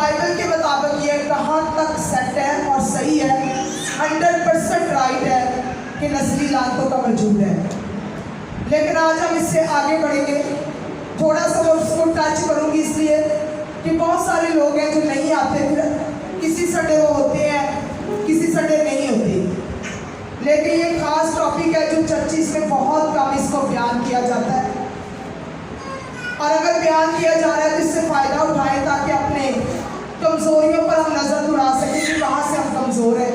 Bible के मुताबिक ये कहाँ तक सेट है और सही है, 100% राइट है कि नस्ली लानतों का वजूद है। लेकिन आज हम इससे आगे बढ़ेंगे, थोड़ा सा मैं उसको टच करूँगी इसलिए कि बहुत सारे लोग हैं जो नहीं आते, फिर किसी संडे वो होते हैं, किसी संडे नहीं होते। लेकिन ये खास टॉपिक है जो चर्चिस में बहुत कम इसको बयान किया जाता है, और अगर बयान किया जा रहा है तो इससे फ़ायदा उठाएं ताकि अपने कमज़ोरियों पर हम नज़र उड़ा सकें कि कहाँ से हम कमज़ोर हैं।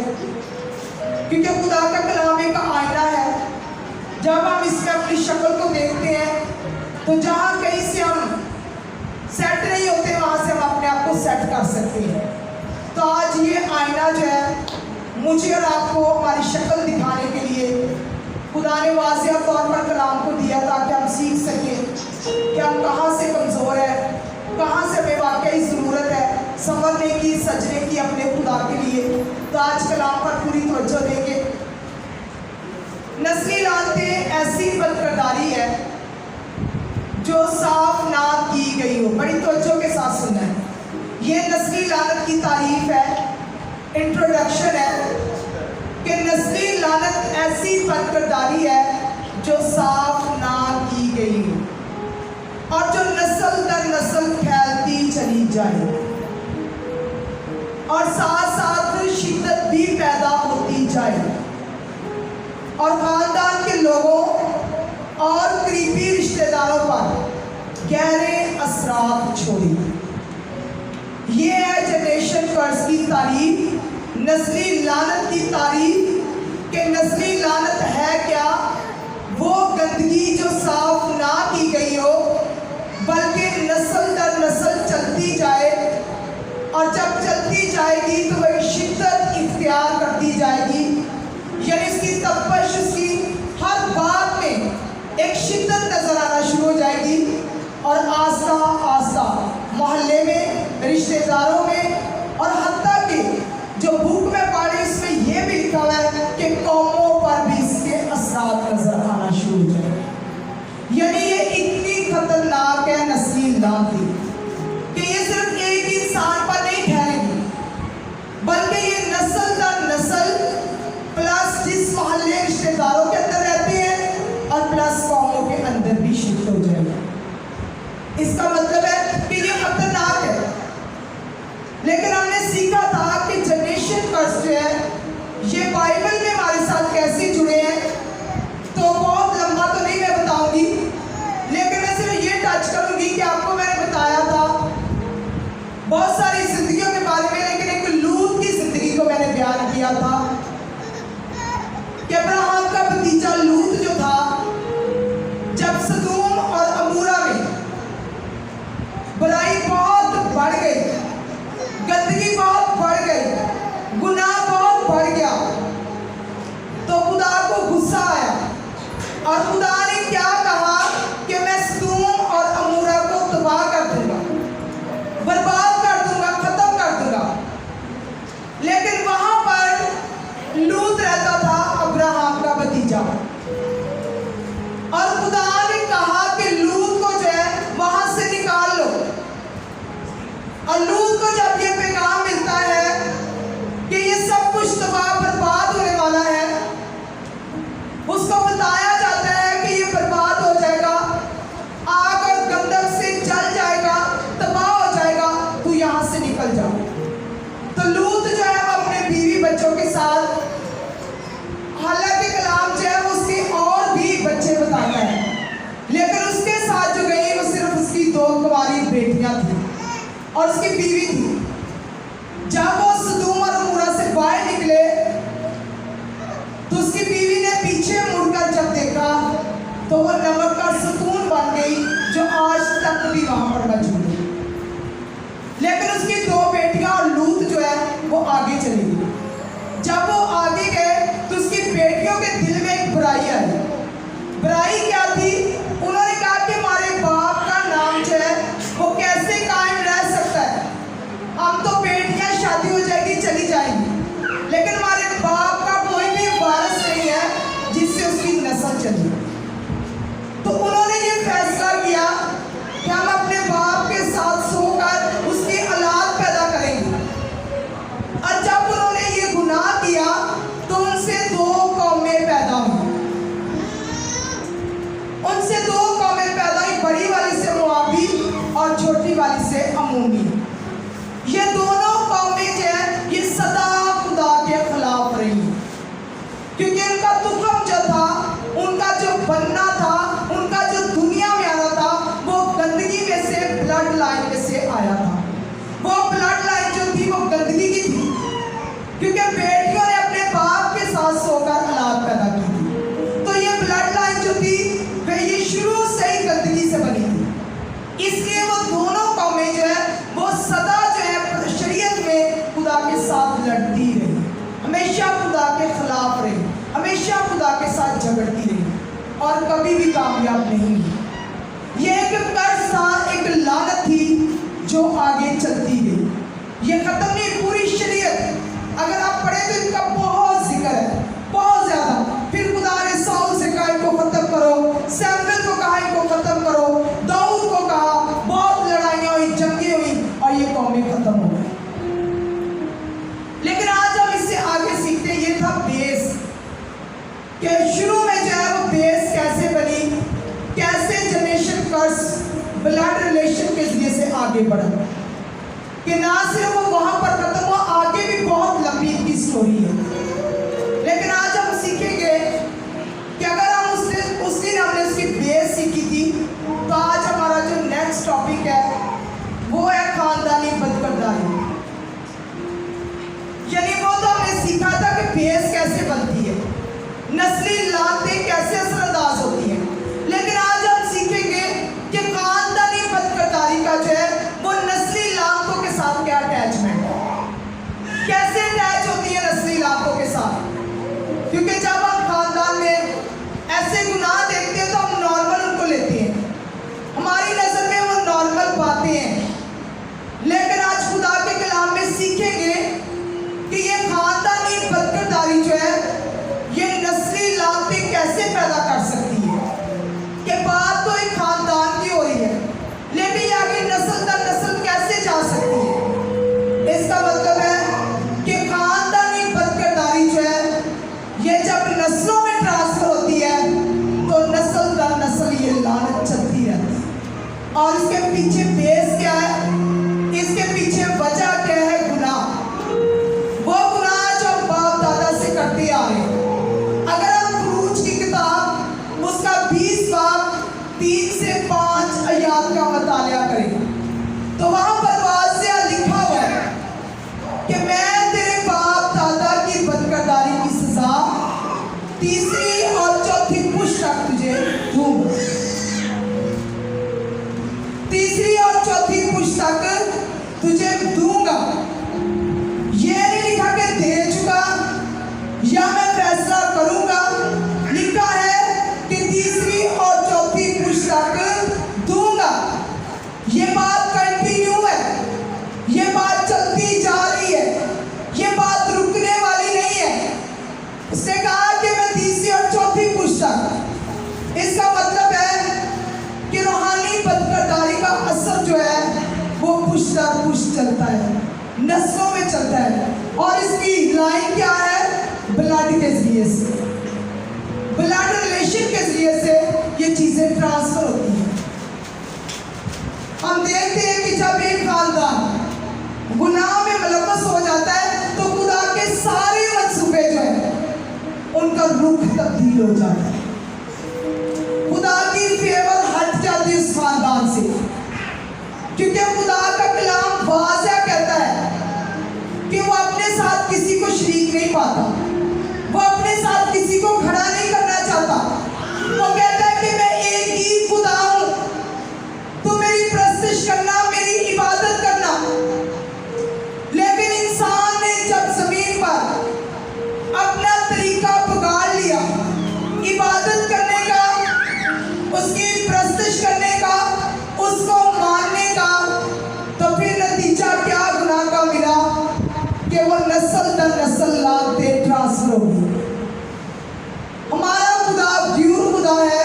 क्योंकि खुदा का कलाम एक आईना है, जब हम इसमें अपनी शक्ल को देखते हैं तो जहाँ कहीं से हम सेट नहीं होते वहाँ से हम अपने आप को सेट कर सकते हैं। तो आज ये आईना जो है मुझे और आपको हमारी शक्ल दिखाने के लिए खुदा ने वाज़ेह तौर पर कलाम को दिया ताकि हम सीख सकें कि हम कहाँ से कमज़ोर हैं, कहाँ से हमें वाकई ज़रूरत है संवरने की, सजने की अपने खुदा के लिए। तो आज कलाम पर पूरी तवज्जो देंगे। नस्ली लानतें ऐसी बदकिरदारी है जो साफ ना की गई हो। बड़ी तवज्जो के साथ सुनना है। ये नस्ली लानत की तारीफ है, इंट्रोडक्शन है कि नस्ली लानत ऐसी बदकिरदारी है जो साफ ना की गई हो और जो नस्ल दर नस्ल फैलती चली जाए और साथ साथ शिद्दत भी पैदा होती जाए और खानदान के लोगों और करीबी रिश्तेदारों पर गहरे असरात छोड़ी। ये है जनरेशन कर्स की तारीफ, नस्ली लानत की तारीफ कि नस्ली लानत है क्या? वो गंदगी जो साफ ना की गई हो बल्कि नस्ल दर नस्ल चलती जाए, और जब चलती जाएगी तो वह शिद्दत इख्तियार करती जाएगी। यानी इसकी तपश, उसकी हर बात में एक शिद्दत नजर आना शुरू हो जाएगी और आस्ता आस्ता मोहल्ले में, रिश्तेदारों में और हत्ता के जो बुक में पढ़े इसमें यह भी लिखा हुआ है कि कौमों पर भी इसके असरात नजर आना शुरू हो जाए। यानी ये इतनी खतरनाक है नस्ली लानतें कि ये सिर्फ एक इंसान पर नहीं ठहरेगी बल्कि ये नस्ल दर नस्ल प्लस जिस मोहल्ले रिश्तेदारों के अंदर रहते हैं और प्लस कौमों के अंदर भी शिफ्ट हो जाएगा। इसका मतलब है कि ये खतरनाक है। लेकिन हमने सीखा था कि जनरेशन कर्स जो है ये बाइबल में हमारे साथ कैसे जुड़े हैं, तो बहुत लंबा तो नहीं मैं बताऊंगी, लेकिन मैं सिर्फ ये टच करूंगी कि आपको मैंने बताया था बहुत सारी जिंदगियों के बारे में, लेकिन एक लूत की जिंदगी को मैंने बयान किया था कि अब्राहम का भतीजा लूत जो था, जब सदूम और अमूरा में बुराई बहुत बढ़ गई, गंदगी बहुत बढ़ गई, गुनाह बहुत बढ़ गया, तो खुदा को गुस्सा आया और खुदा ने क्या कहा कि मैं सदूम और अमूरा को तबाह कर दूंगा, बर्बाद कर दूंगा, खत्म कर दूंगा। लेकिन वहां पर लूत रहता था, अब्राहम का भतीजा, और खुदा ने कहा कि लूत को जो है वहां से निकाल लो। और लूत को जब ये पैगाम मिलता है कि ये सब कुछ तबाह बर्बाद होने वाला है, उसको बताया जाता है कि ये बर्बाद हो जाएगा, आग और गंधक से जल जाएगा, तबाह हो जाएगा, तू यहाँ से निकल जा। तो लूत जो है वो अपने बीवी बच्चों के साथ, हालांकि कलाम जो है उसके और भी बच्चे बताता है, लेकिन उसके साथ जो गई वो सिर्फ उसकी 2 कुंवारी बेटियां थी और उसकी बीवी थी। जब वो सदूम और अमूरा से बाहर निकले तो उसकी बीवी ने पीछे मुड़कर जब देखा तो वो नमक का सुकून बन गई जो आज तक भी वहां पर मौजूद है। लेकिन उसकी 2 बेटियां और लूत जो है वो आगे चली गई। जब वो आगे गए तो उसकी बेटियों के दिल में एक बुराई आई। बुराई क्या थी? उन्होंने कहा कि हमारे बाप का नाम जो है वो कैसे कायम रह सकता है? हम तो बेटियां शादी हो जाएगी चली जाएंगी, लेकिन हमारे बाप का कोई भी वारिस नहीं है जिससे उसकी नस्ल चली। तो उन्होंने ये फैसला किया कि हम अपने बाप के साथ सोकर उसकी औलाद पैदा करें। क्योंकि बेटियों ने अपने बाप के साथ सोकर औलाद पैदा की थी। तो ये ब्लड लाइन जो थी वह ये शुरू से ही गंदगी से बनी थी। इसलिए वो दोनों कौमें जो है वो सदा जो है शरीयत में खुदा के साथ लड़ती रही, हमेशा खुदा के खिलाफ रही, हमेशा खुदा के साथ झगड़ती रही और कभी भी कामयाब नहीं हुई। ये एक कर्ज था, एक लानत थी जो आगे चलती गई। ये खत्म नहीं, पूरी शरीयत अगर आप पढ़े तो इनका बहुत जिक्र है, बहुत ज्यादा। फिर खुदा ने साउल से कहा इनको खत्म करो, सैमुएल को कहा इनको खत्म करो, दाऊद को कहा, बहुत लड़ाइयाँ हुई, जंगें हुई और ये कौमें खत्म हो गई। लेकिन आज हम इससे आगे सीखते हैं, ये था बेस, कि शुरू में जो है वो बेस कैसे बनी, कैसे जनरेशन कर्स ब्लड रिलेशन के जरिए से आगे बढ़ा, कि ना सिर्फ वो वहां पर खत्म हुआ, आगे भी बहुत लंबी इनकी स्टोरी है। लेकिन आज हम सीखेंगे कि अगर हम उस दिन हमने उसकी बेस सीखी थी, तो आज हमारा जो नेक्स्ट टॉपिक है वो है खानदानी बदकिरदारी। यानी वो तो हमने सीखा था कि बेस कैसे बनती है, नस्ली लानतें कैसे असरअंदाज होती हैं। लेकिन आज हम सीखेंगे कि खानदानी बदकिरदारी का जो है वो नस्ली लानतों के साथ क्या अटैचमेंट है, कैसे अटैच होती है नस्ली लानतों के साथ। क्योंकि जब हम खानदान में ऐसे गुनाह देखते हैं तो हम नॉर्मल उनको लेते हैं, हमारी नजर में वो नॉर्मल बातें हैं। लेकिन आज खुदा के कलाम में सीखेंगे कि ये खानदानी बदकिरदारी जो है ये नस्ली लानतें कैसे पैदा कर सकती है। कि बात तो एक खानदान की हो रही है, लेकिन ये आगे नस्ल दर नस्ल कैसे जा सकती है। इसका मतलब है कि खानदानी बदकिरदारी जो है ये जब नस्लों में ट्रांसफर होती है तो नस्ल दर नस्ल ये लानत चलती रहती है। और इसके पीछे बेस क्या है, इसके पीछे वजह क्या है, गुनाह। वो गुनाह जो बाप दादा से करते आ रहे हैं। अगर हम खरूज की किताब उसका 20 बाब 3 से 5 आयात का मुताला करें तो वहां पर वाज़िह लिखा हुआ है कि मैं तेरे बाप दादा की बदकिरदारी की सजा 3री और 4थी पुश्त तक तुझे दूंगा। 3री और 4थी पुश्त तक तुझे दूंगा। ये नहीं लिखा कि दे चुका या मैं फैसला करूंगा, लिखा है कि 3री और 4थी पुश्त तक दूंगा। ये बात कंटिन्यू है, ये बात चलती जा रही है, ये बात रुकने वाली नहीं है। उसने कहा कि मैं 3री और 4थी पुश्त तक। इसका मतलब है कि रूहानी बदकिरदारी का असर जो है वो पुश्त दर पुश्त चलता है, नस्लों में चलता है। और इसकी लाइन क्या है, ब्लड के जरिए से, ब्लड रिलेशन के जरिए से ये चीजें ट्रांसफर होती हैं। हम देखते हैं कि जब एक खानदान गुनाह में मुलव्वस हो जाता है तो खुदा के सारे मंसूबे जो है उनका रुख तब्दील हो जाता है, खुदा की फेवर हट जाती है उस खानदान से। क्योंकि खुदा का कलाम वाज़िह कहता है कि वो अपने साथ किसी को शरीक नहीं पाता, वो अपने साथ किसी को खड़ा नहीं करना चाहता। वो कहता है कि मैं एक ही खुदा हूं, तो मेरी प्रस्तुत करना, मेरी इबादत करना। लेकिन इंसान ने जब जमीन पर अपना तरीका बिगाड़ लिया इबादत करने का, उसकी प्रस्तुत करने का, उसको मानने का, तो फिर नतीजा क्या गुनाह का मिला कि वो नस्ल दर नस्ल लानतें ट्रांसफर होगी। हमारा खुदा प्यूर खुदा है,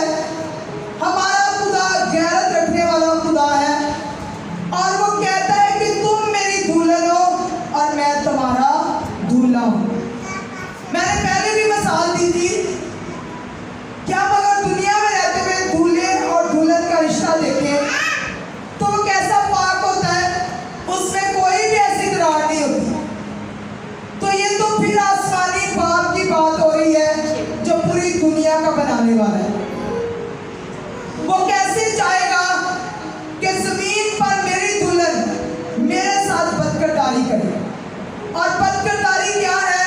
हमारा खुदा गैरत रखने वाला खुदा है, और वो कहता है कि तुम मेरी दुल्हन हो और मैं तुम्हारा दूल्हा हूं। मैंने पहले भी मिसाल दी थी, क्या मगर दुनिया में रहते हुए दूल्हे और दुल्हन का रिश्ता देखें तो वो कैसा पाक होता है, उसमें कोई भी ऐसी दरार नहीं होती। तो ये तो फिर आसमानी बाप की बात हो रही है जो पूरी दुनिया का बनाने वाला है। वो कैसे चाहेगा कि जमीन पर मेरी दुल्हन मेरे साथ बदकिरदारी करे। और बदकिरदारी क्या है,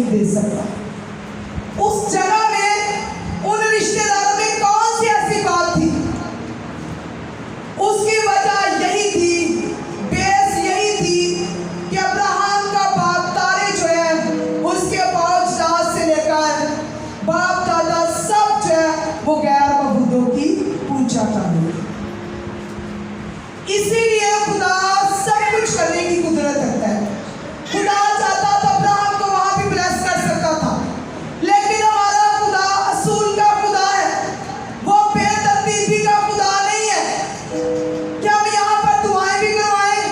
दे सकता। उस जगह में उन रिश्तेदारों में कौन सी ऐसी बात थी? उसकी वजह यही थी, बेस यही थी कि अब्राहम का बाप तारे जो है उसके बाप से लेकर बाप दादा सब जो है वो गैर मबूदों की पूजा कर रहे। इसीलिए खुदा सब कुछ करने की कुदरत रखता है। खुदा चाहता तो अब्राहम को वहां भी ब्लेस कर सकता था, लेकिन हमारा खुदा असूल का खुदा है, वो बेतरतीबी का खुदा नहीं है कि हम यहाँ पर दुआएं भी करवाएं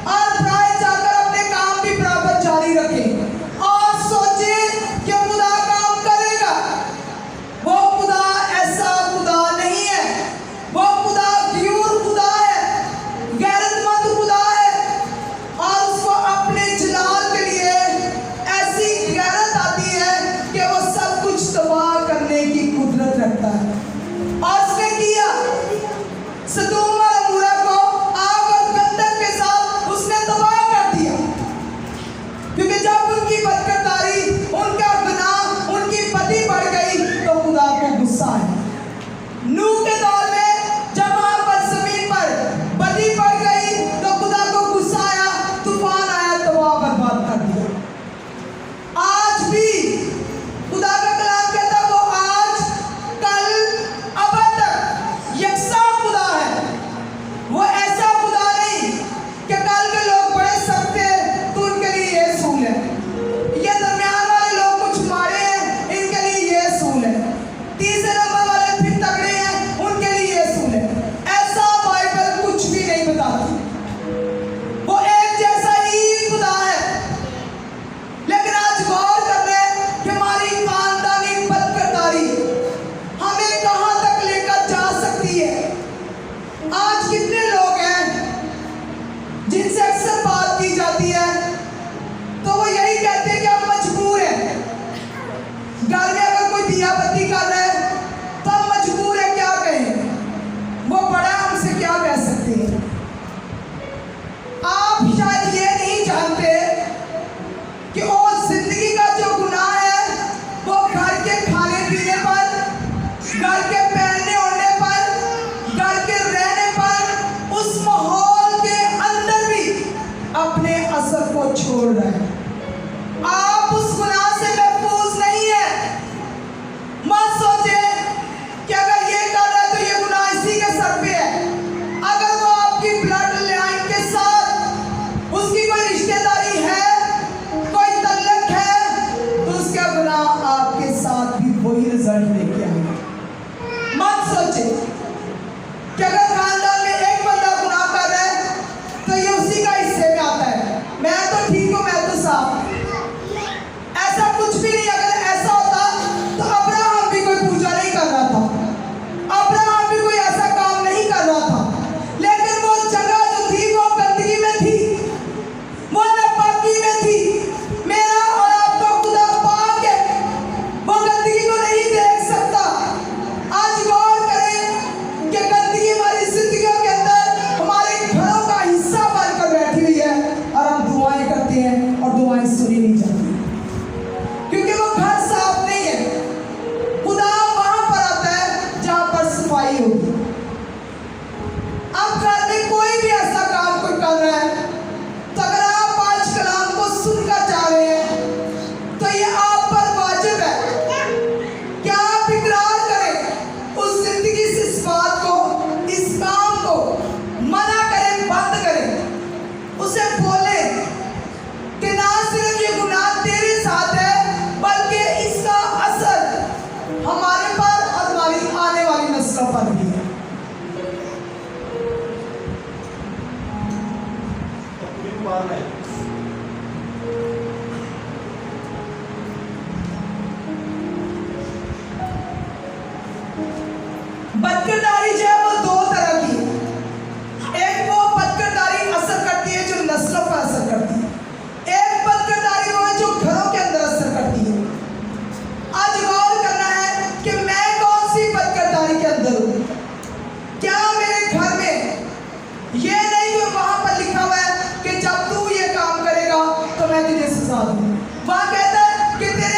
और फिर जाकर अपने काम भी बराबर जारी रखें और सोचें कि खुदा काम करेगा। वो खुदा ऐसा खुदा नहीं है। वो खुदा गियूर खुदा है, गैरतमंद खुदा है, और उसको अपने जलाल के लिए ऐसी गैरत आती है कि वो सब कुछ तबाह करने की कुदरत रखता है। और उसने किया, सदोम और अमोरा को आग और गंधक के साथ उसने तबाह कर दिया, क्योंकि जब उनकी बदकिरदारी, उनका गुनाह, उनकी बदी बढ़ गई तो खुदा को गुस्सा आया। नूह के दौर में जब वहां पर जमीन पर बदी बढ़ गई तो खुदा को गुस्सा आया, तूफान आया, तबाह बर्बाद कर दिया। आज भी खुदा का कलाम कहता है वो आज, कल, अब तक यकसा खुदा है। वो ऐसा खुदा नहीं कि कल के लोग बड़े सख्त हैं तो उनके लिए ये असूल है, ये दरमियान वाले लोग कुछ मारे हैं इनके लिए ये असूल है, तीसरे नंबर वाले फिर तगड़े हैं उनके लिए ये असूल है। ऐसा बाइबल कुछ भी नहीं बताती। वो एक जैसा ही खुदा है। लेकिन आज गौर कर रहे हैं कि हमारी खानदानी बदकिरदारी हमें कहां तक लेकर जा सकती है। आज कितने लोग हैं जिनसे अक्सर बात की जाती है तो वो यही कहते हैं कि हम मजबूर हैं। घर में अगर कोई दिया बत्ती कर रहा है तो हम मजबूर है, क्या कहें, वो बड़ा हमसे क्या कह सकते हैं। आप शायद ये नहीं जानते कि वो जिंदगी का जो गुनाह है वो घर के खाने पीने पर, घर के पहनने ओढ़ने पर, घर के रहने पर, उस माहौल के अंदर भी अपने असर को छोड़ रहे हैं। आप उस गुनाह से महफूज नहीं है। मत सोचे कि अगर ये कर रहा है तो ये गुनाह इसी के सर पे है। अगर वो आपकी ब्लड लाइन के साथ उसकी कोई रिश्तेदारी है, कोई तल्लक है, तो उसका गुनाह आपके साथ भी वही रिजल्ट लेके आएगा। मत सोचे कि अगर खानदान में एक बंदा गुनाह कर रहा है तो ये उसी का हिस्से में आता है, मैं तो ठीक हूँ, मैं तो साफ। ऐसा कुछ भी नहीं। अगर ऐसा होता तो अब्राहम भी कोई पूजा नहीं कर रहा था, अब्राहम भी कोई ऐसा काम नहीं कर रहा था, लेकिन वो जगह जो थी वो गंदगी में थी, वो नापाकी में थी। मेरा और आपका खुदा पाक है, वो गंदगी को नहीं देख सकता। आज गौर करें कि गंदगी हमारी जिंदगियों के अंदर हमारे घरों का हिस्सा बनकर बैठी हुई है और हम दुआएं करते हैं और दुआएं सुनी नहीं जाती, क्योंकि वो घर साफ नहीं है। खुदा वहां पर आता है जहां पर सफाई होगी। अब घर में कोई भी ऐसा काम कोई कर रहा है तो अगर आप आज कलाम को सुनकर जा रहे हैं तो ये आप पर वाजिब है कि आप इकरार करें, उस जिंदगी से इस बात को, इस काम को मना करें, बंद करें। उसे बोले कि ना सिर्फ ये गुनाह तेरे साथ है बल्कि इसका असर हमारे पर और हमारी आने वाली नस्लों पर भी है। बदकिरदारी जो है वो दो तरह की है। एक वो बदकिरदारी असर करती है जो नस्लों पर असर करती है, एक बदकिरदारी वो है जो घरों के अंदर असर करती है। आज गौर करना है कि मैं कौन सी बदकिरदारी के अंदर हूँ। क्या मेरे घर में ये नहीं कि वहां पर लिखा हुआ है कि जब तू ये काम करेगा तो मैं तुझे सजा दूँ। वहां कहता है कि तेरे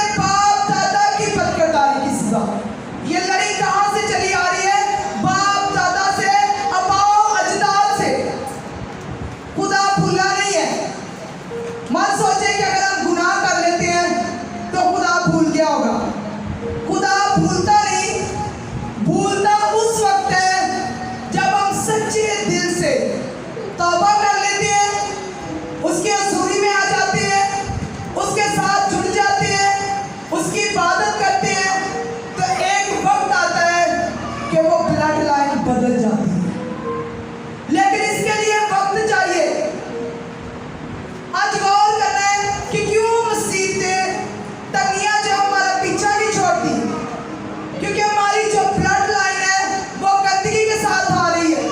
मत सोचे कि अगर हम गुनाह कर लेते हैं तो खुदा भूल गया होगा। खुदा भूलता नहीं, भूलता उस वक्त है जब हम सच्चे दिल से तौबा कर लेते हैं, उसके हजूरी में आ जाते हैं, उसके साथ जुड़ जाते हैं, उसकी इबादत करते हैं, तो एक वक्त आता है कि वो ब्लड लाइन बदल जाती है। लेकिन इसके लिए वक्त चाहिए। आज गौर करना है कि क्यों मुसीबतें, तंगियां जो हमारा पीछा नहीं छोड़ती, क्योंकि हमारी जो ब्लड लाइन है वो गंदगी के साथ आ रही है।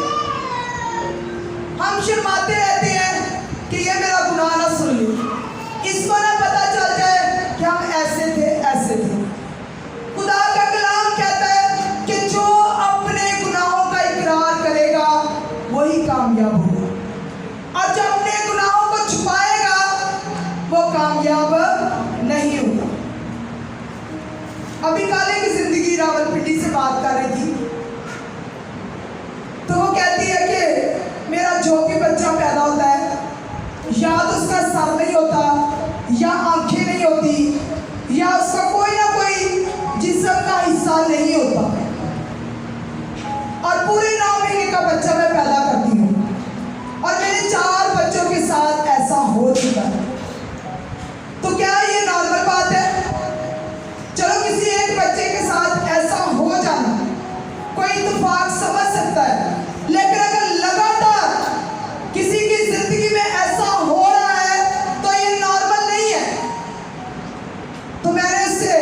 हम शर्माते रहते हैं कि ये मेरा गुनाह ना सुन ले, इसको ना पता चल जाए कि हम ऐसे थे ऐसे थे। खुदा का कलाम कहता है कि जो अपने गुनाहों का इकरार करेगा वही कामयाब होगा, और जो अपने गुनाहों को छुपाएगा वो कामयाब नहीं होगा। अभी काले की जिंदगी रावलपिंडी से बात कर रही थी, तो वो कहती है कि मेरा जो भी बच्चा पैदा होता है, या तो उसका सर नहीं होता, या आंखें नहीं होती, या उसका कोई ना कोई जिस्म का हिस्सा नहीं होता, और पूरे 9 महीने का बच्चा मैं पैदा करती हूँ, और मेरे 4 बच्चों के साथ ऐसा हो चुका है। तो क्या ये नॉर्मल बात है? चलो किसी एक बच्चे के साथ ऐसा हो जाना कोई इत्तेफाक समझ सकता है, लेकिन अगर लगातार किसी की जिंदगी में ऐसा हो रहा है तो ये नॉर्मल नहीं है। तो मैंने उससे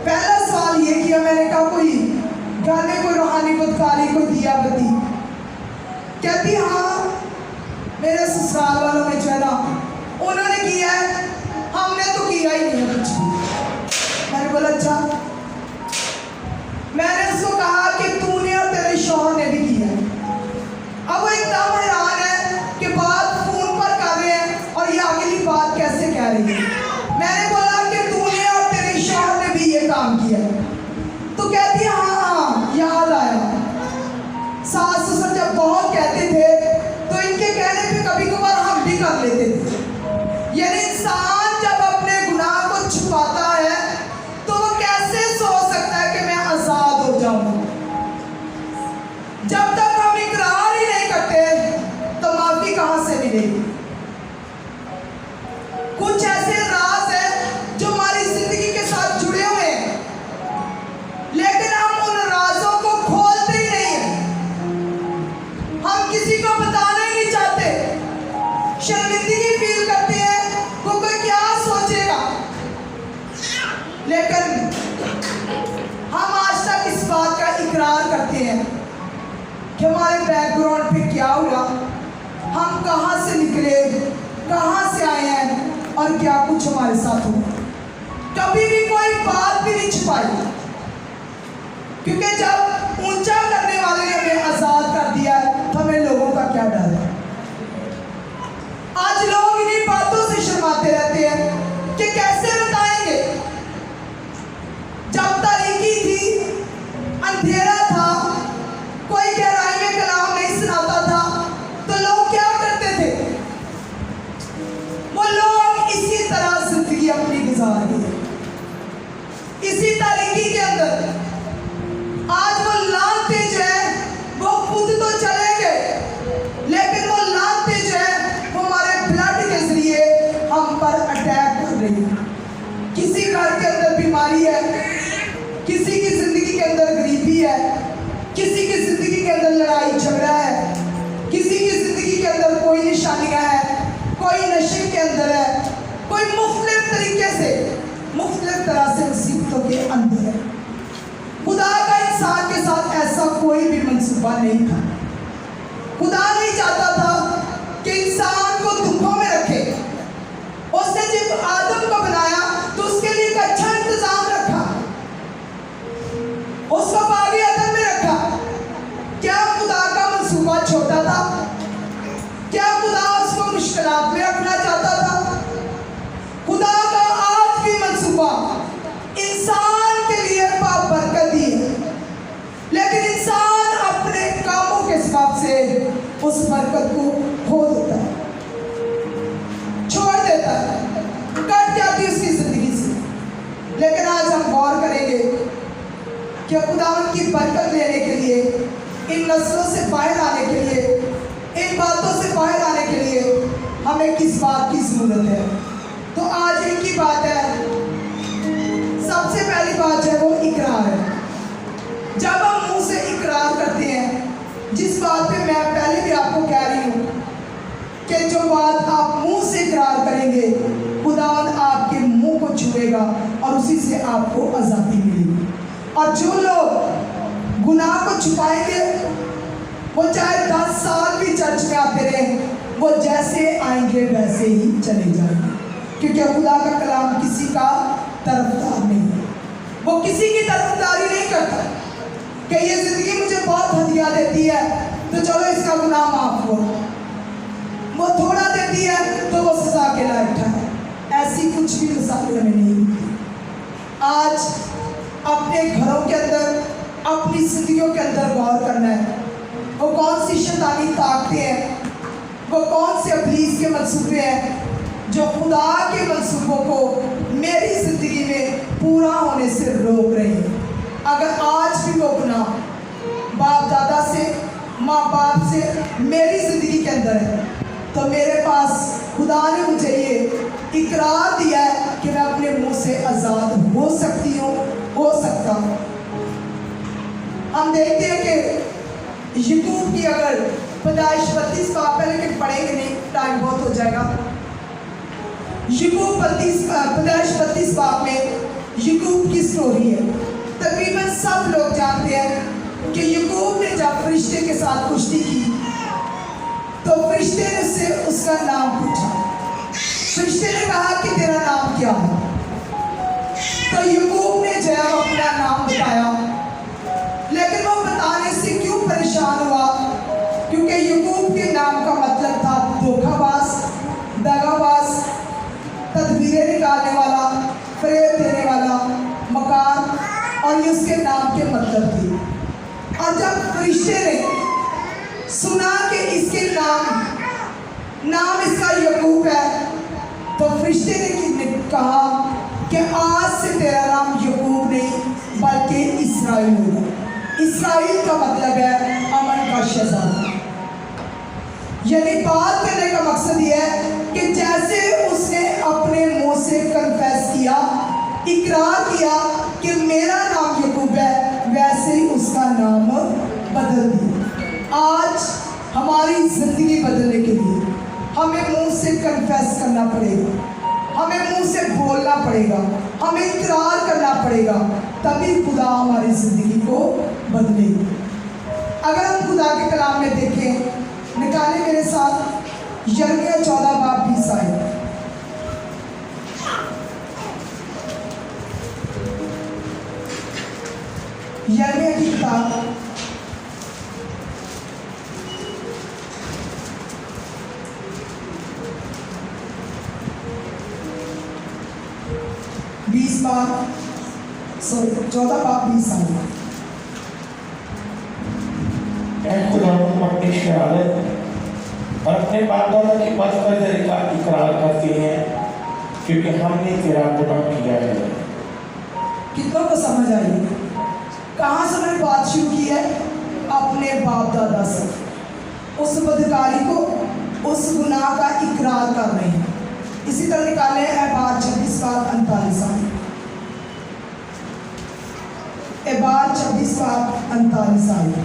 पहला सवाल ये किया, मैंने कहा कोई घर में कोई रूहानी बुदकारी, कोई दिया बत्ती? कहती हाँ, मेरे ससुराल वालों में जो है ना उन्होंने किया है, हमने तो किया ही नहीं है कुछ भी। मैंने बोला अच्छा। मैंने उसको कहा कि तूने और तेरे शौहर ने भी किया है। अब वो एकदम हैरान है कि बात फोन पर कर रहे हैं और ये अगली बात कैसे कह रही है। मैंने बोला कि तूने और तेरे शौहर ने भी ये काम किया है। तो कहती है हाँ याद आया, सास ससुर जब बहुत कहते थे तो इनके कहने पे कभी कभार हम भी कर लेते थे। यानी इंसान जब अपने गुनाह को छुपाता है तो वो कैसे सोच सकता है कि मैं आजाद हो जाऊं। जब तक हम इकरार ही नहीं करते तो माफी कहां से मिलेगी। कुछ ऐसे राज है जो हमारी जिंदगी के साथ जुड़े हुए हैं, लेकिन हम उन राजों को खोलते ही नहीं है। हम किसी को बताना ही नहीं चाहते, शर्मिंदगी फील करते हैं, वो कोई क्या सोचेगा। लेकिन हम आज तक इस बात का इकरार करते हैं कि हमारे बैकग्राउंड पे क्या हुआ, हम कहाँ से निकले, कहाँ से आए हैं और क्या कुछ हमारे साथ हुआ। कभी भी कोई बात भी नहीं छुपाई, क्योंकि जब ऊंचा करने वाले ने हमें आजाद कर दिया है तो हमें लोगों का क्या डर है। आज लोग इन्हीं बातों से शर्माते रहते हैं कि कैसे बताएंगे। जब तारीकी थी, अंधेरा था, कोई गहराई में कलाम नहीं सुनाता था, तो लोग क्या करते थे? वो लोग इसी तरह जिंदगी अपनी गुजार गए, इसी तारीकी के अंदर। आज वो लानते जो है वो खुद तो चले गए, लेकिन वो लानते जो है वो हमारे ब्लड के जरिए हम पर अटैक कर रही है। किसी घर के अंदर बीमारी है, किसी की जिंदगी के अंदर गरीबी है, किसी की जिंदगी के अंदर लड़ाई झगड़ा है, किसी की जिंदगी के अंदर कोई निशानियां है, कोई नशे के अंदर है, कोई मुख्तलिफ तरीके से मुख्तलिफ तरह से मुसीबतों के अंदर है। खुदा का इंसान के साथ ऐसा कोई भी मंसूबा नहीं था। खुदा नहीं चाहता था कि इंसान को दुखों में रखे। उसने जब आदम को बनाया तो उसके लिए एक अच्छा इंतजाम रखा, उसको बागी अदम में रखा। क्या खुदा का मंसूबा छोटा था? क्या खुदा उसको मुश्किलात में रखना चाहता था? खुदा का आज भी मंसूबा इंसान के लिए बाबरकत ही है, लेकिन इंसान अपने कामों के हिसाब से उस बरकत को खो देता है, छोड़ देता देता है, कट जाती है उसकी जिंदगी से। लेकिन आज हम गौर करेंगे कि खुदावंद की बरकत लेने के लिए, इन नस्लों से बाहर आने के लिए, इन बातों से बाहर आने के लिए हमें किस बात की जरूरत है। तो आज एक ही बात है, सबसे पहली बात है वो इकरार है। जब हम मुंह से इकरार करते हैं, जिस बात पे मैं पहले भी आपको कह रही हूँ कि जो बात आप मुंह से इकरार करेंगे, खुदावंद आपके मुंह को छुएगा और उसी से आपको आज़ादी मिलेगी। और जो लोग गुनाह को छुपाएंगे, वो चाहे 10 साल भी चर्च में आते रहे, वो जैसे आएंगे वैसे ही चले जाएंगे, क्योंकि खुदा का कलाम किसी का तरफदार नहीं है। वो किसी की तरफदारी नहीं करता कि ये जिंदगी मुझे बहुत हदिया देती है तो चलो इसका गुनाह माफ हो, वो थोड़ा देती है तो वो सजा के लायक है। ऐसी कुछ भी मिसालें हमें नहीं मिलती। आज अपने घरों के अंदर, अपनी जिंदगियों के अंदर गौर करना है, वो कौन सी शैतानी ताकतें हैं, वो कौन से इब्लीस के मंसूबे हैं जो खुदा के मंसूबों को मेरी ज़िंदगी में पूरा होने से रोक रहे हैं। अगर आज भी वो गुनाह बाप दादा से, माँ बाप से मेरी ज़िंदगी के अंदर है, तो मेरे पास खुदा ने मुझे ये इकरार दिया है कि मैं अपने मुंह से आज़ाद हो सकती हूँ, हो सकता हूँ। हम देखते हैं कि यूट्यूब की अगर पैदाइश 32 बाप है, लेकिन पढ़ेंगे नहीं, टाइम बहुत हो जाएगा। यूट्यूब पैदाइश 32 बाप में यूट्यूब की स्टोरी है। तकरीबन सब लोग जानते हैं कि यूट्यूब ने जब फरिश्ते के साथ कुश्ती की तो फरिश्ते ने उससे उसका नाम पूछा। फरिश्ते ने कहा कि तेरा नाम क्या है? तो यूट्यूब ने जो है अपना नाम बताया, लेकिन वो बताने से क्यों परेशान हुआ? क्योंकि यूट्यूब के नाम का मतलब था धोखाबाज, दगाबाज, तदबीरें निकालने वाला, फरेब देने वाला, मकान, और ये उसके नाम के मतलब थे। और जब फरिश्ते ने सुना कि इसके नाम इसका याकूब है, तो फरिश्ते ने कहा कि आज से तेरा नाम याकूब नहीं बल्कि इस्राएल होगा। इस्राएल का मतलब है अमन का शहजादा। यानी बात करने का मकसद यह है कि जैसे उसने अपने मुंह से कन्फेस किया, इकरार किया कि मेरा नाम याकूब है, वैसे ही उसका नाम बदल दिया। आज हमारी ज़िंदगी बदलने के लिए हमें मुंह से कन्फेस करना पड़ेगा, हमें मुंह से बोलना पड़ेगा, हमें इकरार करना पड़ेगा, तभी खुदा हमारी ज़िंदगी को बदलेगा। अगर हम खुदा के कलाम में देखें, निकाले मेरे साथ यिर्मयाह 14 बाब 20 आयत। यिर्मयाह की किताब 14 बाब 20 आयत। अपनी शहादत और अपने बाप दादा की बदकदरी का इकरार करती हैं, क्योंकि हमने तेरा गुनाह किया है। कितनों को समझ आई? कहाँ से मैंने बात शुरू की है? अपने बाप दादा से। उस बदकारी को, उस गुनाह का इकरार कर रहे हैं। इसी तरह निकाले एबार 26 बाब 39 आयत। एबार 26 बाब 39 आयत।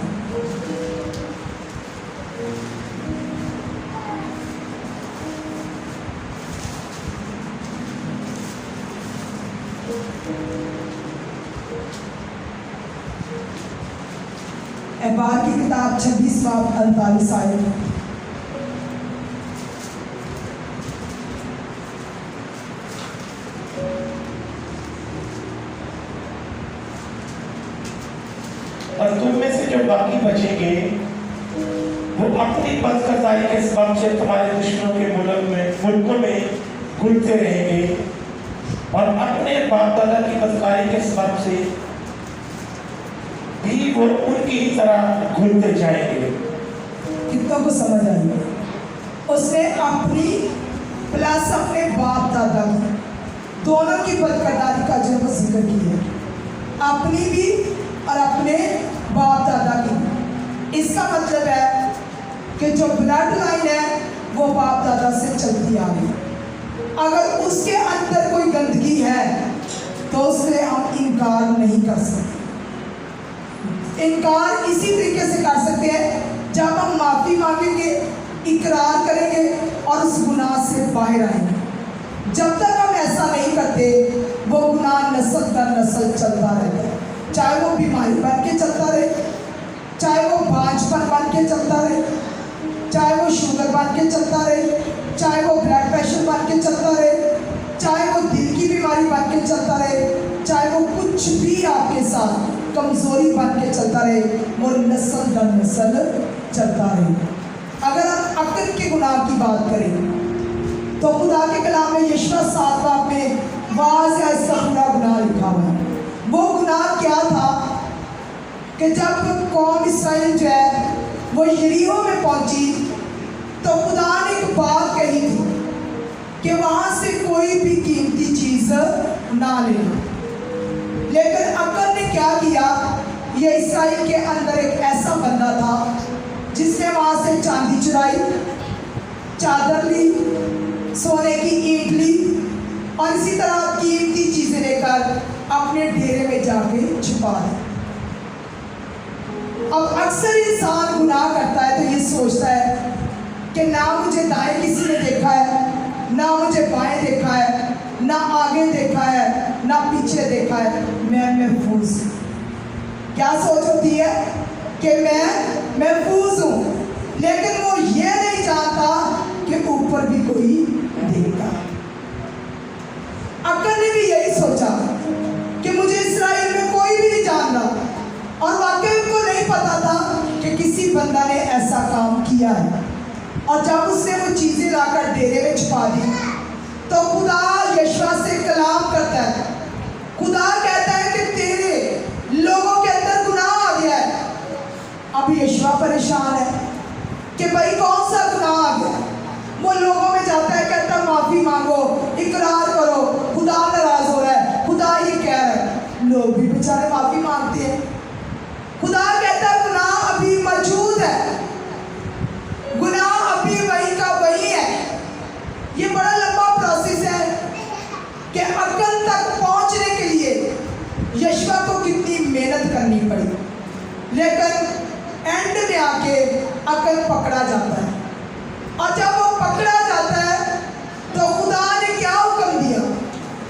एबार की किताब 26 बाब 39 आयत। और तुम में से जो बाकी बचेंगे वो अपनी बदकरदारी के सबब से तुम्हारे दुश्मनों के मुल्कों में घुलते रहेंगे और अपने बाप दादा की बदकारी के सबब से भी वो उनकी ही तरह घुलते जाएंगे। कितनों को समझ आई? उसने अपनी प्लस अपने बाप दादा की, दोनों की बदकिरदारी का जो जिक्र किया, अपनी भी और अपने बाप दादा की। इसका मतलब है कि जो ब्लड लाइन है वो बाप दादा से चलती आ रही, अगर उसके अंदर कोई गंदगी है तो उससे हम इनकार नहीं कर सकते। इनकार इसी तरीके से कर सकते हैं जब हम माफ़ी मांगेंगे, इकरार करेंगे और उस गुनाह से बाहर आएंगे। जब तक हम ऐसा नहीं करते वो गुनाह नस्ल दर नस्ल चलता रहता है, चाहे वो बीमारी बन के चलता रहे, चाहे वो बांझपन बन के चलता रहे, चाहे वो शुगर बन के चलता रहे, चाहे वो ब्लड प्रेशर बन के चलता रहे, चाहे वो दिल की बीमारी बन के चलता रहे, चाहे वो कुछ भी आपके साथ कमज़ोरी बन के चलता रहे, वो नस्ल दर नस्ल चलता रहे। अगर हम अक्ल के गुनाह की बात करें तो खुदा के कलाम में यशायाह 7 बाब में वाज़ है इसका पूरा गुनाह लिखा हुआ है। वो गुनाह क्या था कि जब कौम इसराइल जो है वो यरीहो में पहुंची तो खुदा ने एक बात कही थी कि वहाँ से कोई भी कीमती चीज़ ना लेना। लेकिन अकल ने क्या किया, ये इसराइल के अंदर एक ऐसा बंदा था जिसने वहाँ से चांदी चुराई, चादर ली, सोने की ईंट ली और इसी तरह कीमती चीज़ें लेकर अपने डेरे में जाके छुपा दी। अब अक्सर इंसान गुनाह करता है तो ये सोचता है कि ना मुझे दाएं किसी ने देखा है, ना मुझे बाएं देखा है, ना आगे देखा है, ना पीछे देखा है, मैं महफूज हूँ। क्या सोच होती है कि मैं महफूज हूँ, लेकिन वो ये नहीं जानता कि ऊपर भी कोई देखता। अक्ल ने भी यही सोचा कि मुझे इस्राएल में कोई भी नहीं जान रहा, और वाकई उनको नहीं पता था कि किसी बंदा ने ऐसा काम किया है। और जब उसने वो चीज़ें लाकर डेरे में छुपा दी तो खुदा यशायाह से कलाम करता है। खुदा कहता है कि तेरे लोगों के अंदर गुनाह आ गया है। अब यशायाह परेशान है कि भाई कौन सा गुनाह आ गया। वो लोगों में जाता है, कहता है माफ़ी मांगो, इकरार करो, खुदा नाराज हो रहा है, खुदा ये कह रहा है। लोग भी बेचारे माफ़ी मांगते हैं। खुदा कहता है गुनाह अभी मौजूद है, गुनाह अभी वही का वही है। ये बड़ा लंबा प्रोसेस है कि अकल तक पहुंचने के लिए यशायाह को कितनी मेहनत करनी पड़ी, लेकिन एंड में आके अकल पकड़ा जाता है। और जब वो पकड़ा जाता है तो खुदा ने क्या हुक्म दिया।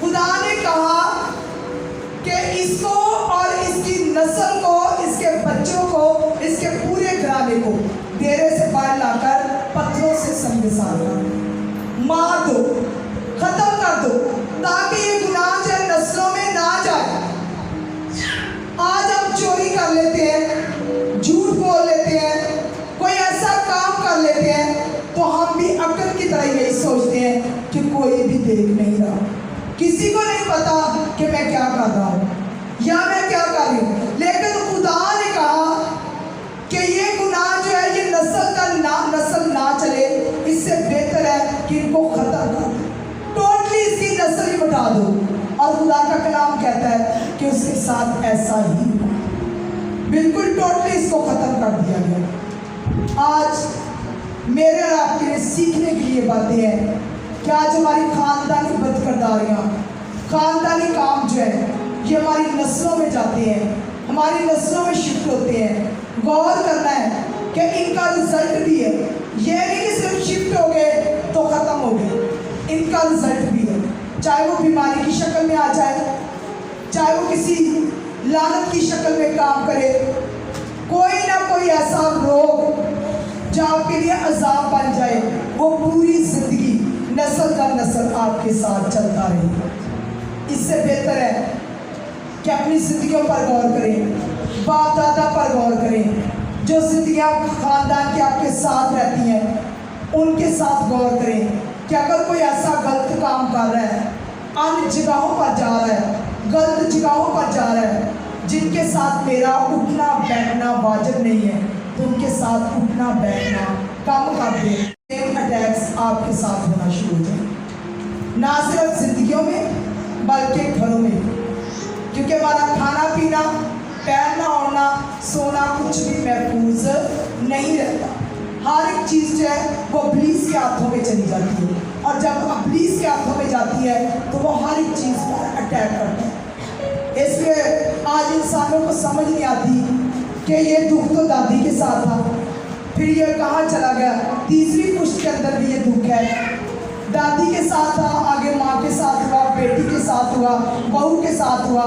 खुदा ने कहा कि इसको और इसकी नस्ल को, इसके बच्चों को, इसके पूरे घराने को डेरे से बाहर लाकर पत्थरों से संगसार कर मार दो, खत्म कर दो, ताकि ये गुनाह जो नस्लों में ना जाए। आज हम चोरी कर लेते हैं, झूठ बोल लेते हैं, कोई ऐसा काम कर लेते हैं तो हम भी अक्ल की तरह यही सोचते हैं कि कोई भी देख नहीं रहा, किसी को नहीं पता कि मैं क्या कर रहा हूँ या मैं क्या कर रही हूँ। लेकिन खुदा ने कहा कि ये गुनाह जो है ये नस्ल ना चले, इससे बेहतर है कि इनको खत्म कर दो, टोटली इसकी नस्ल ही मिटा दो। और खुदा का कलाम कहता है कि उसके साथ ऐसा ही बिल्कुल टोटली इसको खत्म कर दिया गया। आज मेरे और आपके लिए सीखने के लिए बातें हैं कि आज हमारी खानदानी बदकिरदारियाँ, खानदानी काम जो है ये हमारी नस्लों में जाते हैं, हमारी नस्लों में शिफ्ट होते हैं। गौर करना है कि इनका रिजल्ट भी है, ये नहीं कि सिर्फ शिफ्ट हो गए तो ख़त्म हो गए, इनका रिजल्ट भी है। चाहे वो बीमारी की शक्ल में आ जाए, चाहे वो किसी लानत की शक्ल में काम करे, कोई ना कोई ऐसा रोग जो आपके लिए अजाब बन जाए, वो पूरी ज़िंदगी नस्ल दर नस्ल आपके साथ चलता रहे। इससे बेहतर है कि अपनी ज़िंदगियों पर गौर करें, बाप दादा पर गौर करें, जो ज़िंदगियाँ खानदान के आपके साथ रहती हैं उनके साथ गौर करें कि अगर कोई ऐसा गलत काम कर रहा है, अन्य जगहों पर जा रहा है, गलत जगहों पर जा रहा है, जिनके साथ मेरा उठना बैठना वाजिब नहीं है, तो उनके साथ उठना बैठना कम कर दें। अटैक्स आपके साथ होना शुरू हो जाए। ना सिर्फ जिंदगियों में बल्कि घरों में, क्योंकि हमारा खाना पीना, पहनना ओढ़ना, सोना कुछ भी महफूज नहीं रहता। हर एक चीज़ जो है वो इब्लीस के हाथों में चली जाती है, और जब इब्लीस के हाथों में जाती है तो वो हर एक चीज़ पर अटैक करता है। इसलिए आज इंसानों को समझ नहीं आती कि ये दुख तो दादी के साथ था, फिर ये कहाँ चला गया। तीसरी पुश्त के अंदर भी ये दुख है, दादी के साथ था, आगे माँ के साथ हुआ, बेटी के साथ हुआ, बहू के साथ हुआ,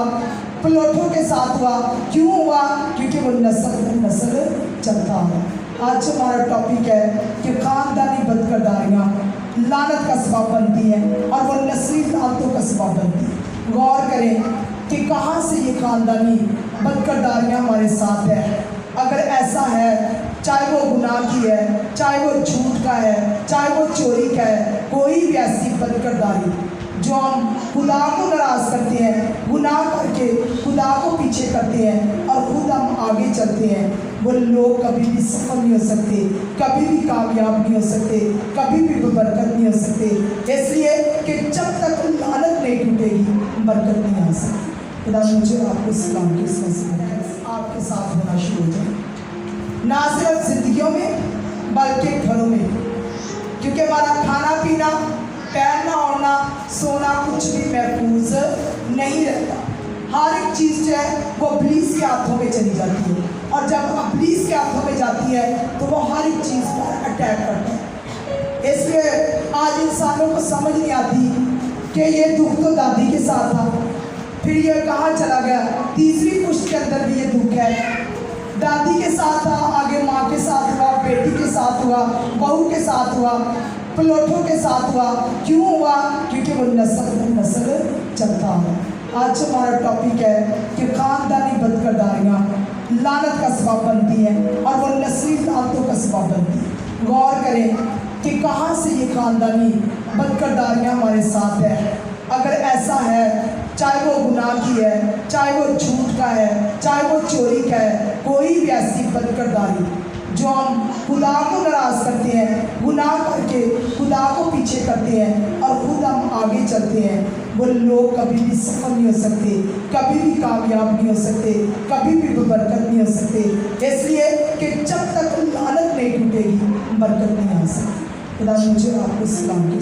पलोठों के साथ हुआ। क्यों हुआ? क्योंकि वो नस्ल चलता है। आज हमारा टॉपिक है कि खानदानी बदकिरदारियाँ लानत का सबब बनती हैं और वो नस्ली लानतों का सबब बनती है। गौर करें कि कहाँ से ये खानदानी बदकिरदारियाँ हमारे साथ है। अगर ऐसा है, चाहे वो गुनाह की है, चाहे वो झूठ का है, चाहे वो चोरी का है, कोई भी ऐसी बदकिरदारी जो हम खुदा को नाराज़ करते हैं, गुनाह करके खुदा को पीछे करते हैं और खुद हम आगे चलते हैं, वो लोग कभी भी सफल नहीं हो सकते, कभी भी कामयाब नहीं हो सकते, कभी भी बरकत नहीं हो सकते। इसलिए कि जब तक लानत नहीं टूटेगी बरकत नहीं आ सकती। खुदा मुझे आपको इस्लाम के आपके साथ होना शुरू हो जाए, ना सिर्फ जिंदगियों में बल्कि घरों में, क्योंकि हमारा खाना पीना, पहनना ओढ़ना, सोना कुछ भी महफूज नहीं रहता। हर एक चीज़ जो है वो इब्लीस के हाथों में चली जाती है, और जब इब्लीस के हाथों में जाती है तो वो हर एक चीज़ पर अटैक करता है। इसलिए आज इंसानों को समझ नहीं आती कि ये दुख तो दादी के साथ था, फिर ये कहाँ चला गया। तीसरी पुश्त के अंदर भी ये दुख है, दादी के साथ था, आगे माँ के साथ हुआ, बेटी के साथ हुआ, बहू के साथ हुआ, पलोठों के साथ हुआ। क्यों हुआ? क्योंकि वो नस्ल चलता है। आज हमारा टॉपिक है कि खानदानी बदकिरदारियाँ लानत का सबब बनती हैं और वो नस्ली लानतों का सबब बनती है। गौर करें कि कहाँ से ये खानदानी बदकिरदारियाँ हमारे साथ है। अगर ऐसा है, चाहे वो गुनाह की है, चाहे वो झूठ का है, चाहे वो चोरी का है, कोई भी ऐसी बदकिरदारी जो हम खुदा को नाराज़ करते हैं, गुनाह करके खुदा को पीछे करते हैं और खुद हम आगे चलते हैं, वो लोग कभी भी सफल नहीं हो सकते, कभी भी कामयाब नहीं हो सकते, कभी भी बरकत नहीं हो सकते। इसलिए कि जब तक लानत नहीं टूटेगी बरकत नहीं आ सकती। खुदा मुझे आपको इस्लाम की